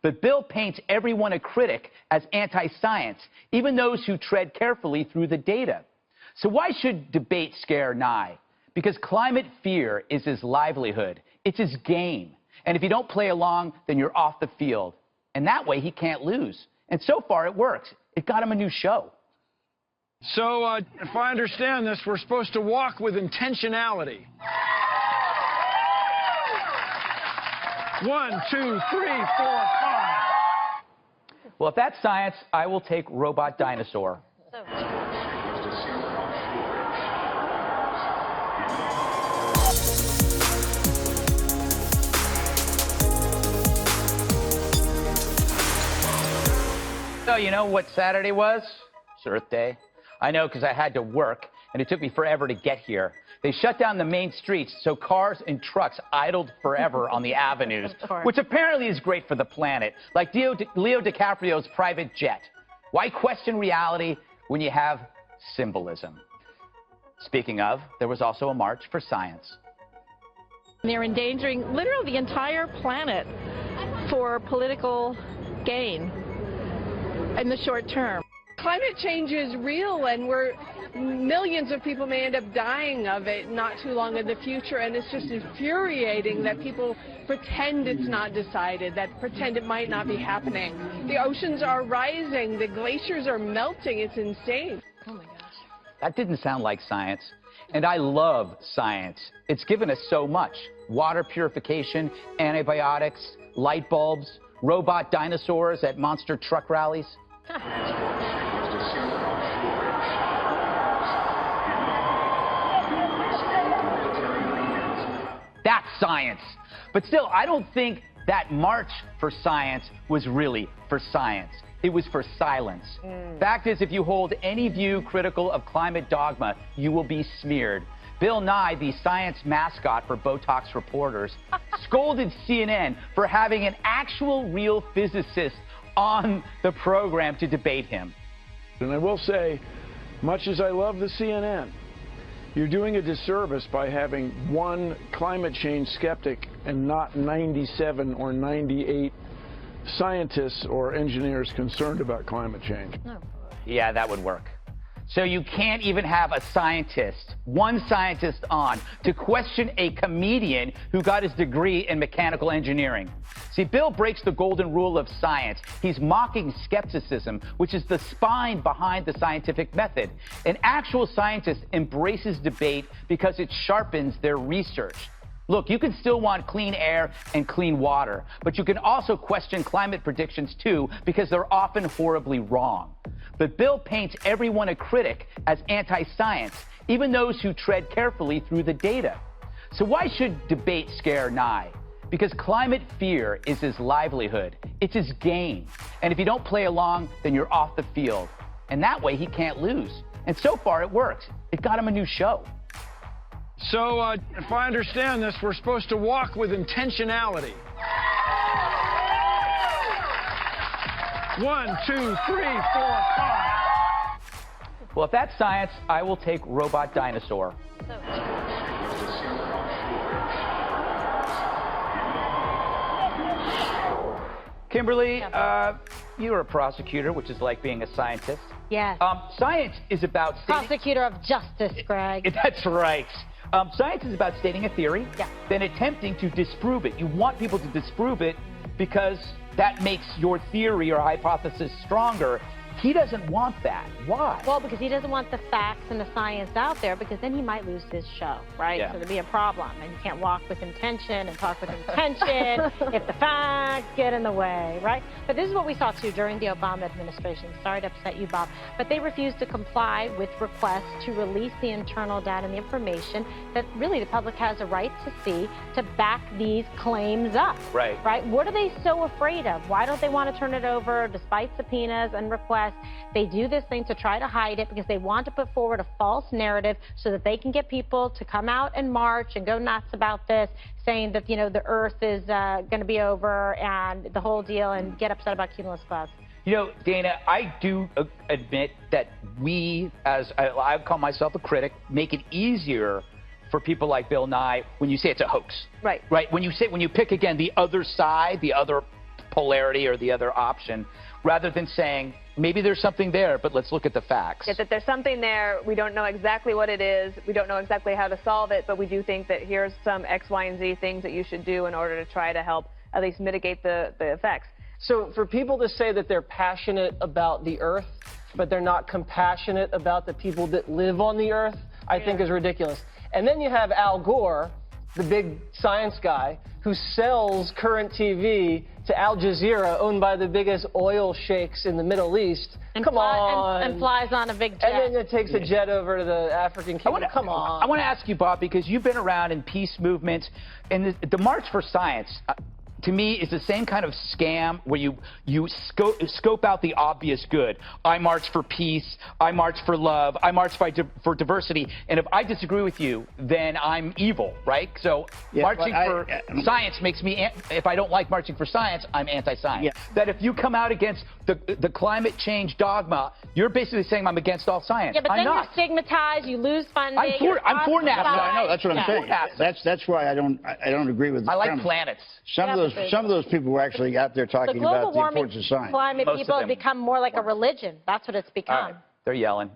But Bill paints everyone a critic as anti-science, even those who tread carefully through the data. So why should debate scare Nye? Because climate fear is his livelihood. It's his game. And if you don't play along, then you're off the field. And that way he can't lose. And so far it works. It got him a new show. So, if I understand this, we're supposed to walk with intentionality. 1, 2, 3, 4, 5. Well, if that's science, I will take robot dinosaur. So, you know what Saturday was? It's Earth Day. I know because I had to work, and it took me forever to get here. They shut down the main streets so cars and trucks idled forever on the avenues, which apparently is great for the planet, like Leo DiCaprio's private jet. Why question reality when you have symbolism? Speaking of, there was also a march for science. They're endangering literally the entire planet for political gain in the short term. Climate change is real, and millions of people may end up dying of it not too long in the future, and it's just infuriating that people pretend it's not decided, that pretend it might not be happening. The oceans are rising, the glaciers are melting, it's insane. Oh my gosh. That didn't sound like science. And I love science. It's given us so much. Water purification, antibiotics, light bulbs, robot dinosaurs at monster truck rallies. That's science. But still, I don't think that march for science was really for science. It was for silence. Fact is, if you hold any view critical of climate dogma, you will be smeared. Bill Nye, the science mascot for Botox reporters, scolded CNN for having an actual real physicist on the program to debate him. And I will say, much as I love the CNN, you're doing a disservice by having one climate change skeptic and not 97 or 98 scientists or engineers concerned about climate change. Yeah, that would work. So you can't even have a scientist, one scientist on, to question a comedian who got his degree in mechanical engineering. See, Bill breaks the golden rule of science. He's mocking skepticism, which is the spine behind the scientific method. An actual scientist embraces debate because it sharpens their research. Look, you can still want clean air and clean water, but you can also question climate predictions too, because they're often horribly wrong. But Bill paints everyone a critic as anti-science, even those who tread carefully through the data. So why should debate scare Nye? Because climate fear is his livelihood. It's his game. And if you don't play along, then you're off the field. And that way he can't lose. And so far it works. It got him a new show. So, if I understand this, we're supposed to walk with intentionality. 1, 2, 3, 4, 5. Well, if that's science, I will take robot dinosaur. Kimberly, you're a prosecutor, which is like being a scientist. Yes. Science is about Prosecutor of justice, Greg. That's right. Science is about stating a theory, then attempting to disprove it. You want people to disprove it because that makes your theory or hypothesis stronger. He doesn't want that. Why? Well, because he doesn't want the facts and the science out there, because then he might lose his show, right? Yeah. So there'd be a problem, and you can't walk with intention and talk with intention if the facts get in the way, right? But this is what we saw, too, during the Obama administration. Sorry to upset you, Bob. But they refused to comply with requests to release the internal data and the information that really the public has a right to see to back these claims up. Right. Right? What are they so afraid of? Why don't they want to turn it over despite subpoenas and requests? They do this thing to try to hide it because they want to put forward a false narrative so that they can get people to come out and march and go nuts about this, saying that, you know, the Earth is going to be over and the whole deal, and get upset about cumulus clouds. You know, Dana, I do admit that we, as I call myself a critic, make it easier for people like Bill Nye when you say it's a hoax. Right. Right. When you pick again the other side, the other polarity or the other option, rather than saying, maybe there's something there, but let's look at the facts. That there's something there. We don't know exactly what it is. We don't know exactly how to solve it, but we do think that here's some X, Y, and Z things that you should do in order to try to help at least mitigate the effects. So for people to say that they're passionate about the Earth, but they're not compassionate about the people that live on the Earth, I think is ridiculous. And then you have Al Gore, the big science guy, who sells current TV to Al Jazeera, owned by the biggest oil sheiks in the Middle East. And Come on. And flies on a big jet. And then it takes a jet over to the African kingdom. Come on. I want to ask you, Bob, because you've been around in peace movements, and the March for Science, to me, is the same kind of scam where you scope out the obvious good. I march for peace. I march for love. I march for diversity. And if I disagree with you, then I'm evil, right? So marching for science makes me, if I don't like marching for science, I'm anti-science. Yeah. That if you come out against the climate change dogma, you're basically saying I'm against all science. Yeah, but then you're stigmatized. You lose funding. I'm for NASA. I know. That's what I'm saying. That's why I don't agree with. I like planets. Some of those people were actually out there talking about the importance of science. Climate people have become more like a religion. That's what it's become. They're yelling.